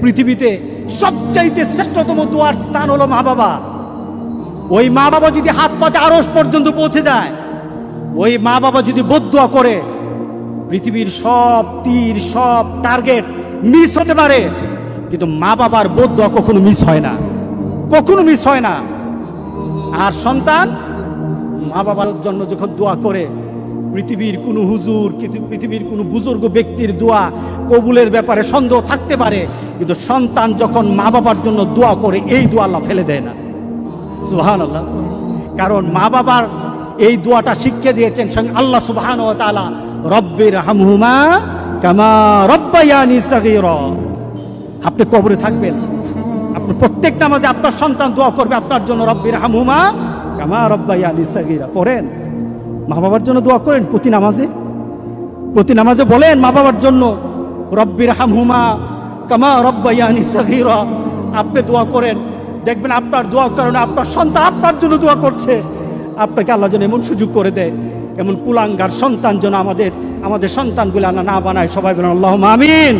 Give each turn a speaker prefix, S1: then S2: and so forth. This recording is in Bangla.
S1: পৃথিবীতে সবচাইতে শ্রেষ্ঠতম দোয়ার স্থান হলো মা বাবা। ওই মা বাবা যদি হাত পাতে আরশ পর্যন্ত পৌঁছে যায়, ওই মা বাবা যদি বদদুয়া করে, পৃথিবীর সব তীর সব টার্গেট মিস হতে পারে, কিন্তু মা বাবার বদদুয়া কখনো মিস হয় না, কখনো মিস হয় না। আর সন্তান মা বাবার জন্য যখন দোয়া করে, পৃথিবীর কোনো হুজুর, পৃথিবীর কোনো বুজুর্গ ব্যক্তির দোয়া কবুলের ব্যাপারে সন্দেহ থাকতে পারে, কিন্তু সন্তান যখন মা বাবার জন্য দোয়া করে, এই দোয়া আল্লাহ ফেলে দেয় না। সুবহানাল্লাহ। কারণ মা বাবার এই দোয়াটা শিখিয়ে দিয়েছেন স্বয়ং আল্লাহ সুবহানাহু ওয়া তাআলা, রব্বির হামহুমা কামা রব্বায়ানি সাগীরা। আপনি কবরে থাকবেন, আপনি প্রত্যেক নামাজে আপনার সন্তান দোয়া করবে আপনার জন্য, রব্বির হামহুমা কামা রব্বায়ানি সাগীরা। পড়েন, মা বাবার জন্য দোয়া করেন প্রতি নামাজে বলেন মা বাবার জন্য, রব্বির হামহুমা কামা রব্বায়ানি সাগীরা। আপনি দোয়া করেন, দেখবেন আপনার দোয়ার কারণে আপনার সন্তান আপনার জন্য দোয়া করছে। আপনাকে আল্লাহ যেন এমন সুযোগ করে দেয়, এমন কুলাঙ্গার সন্তান যেন আমাদের সন্তানগুলো আল্লাহ না বানায়। সবাই বলেন আল্লাহুম্মা আমিন।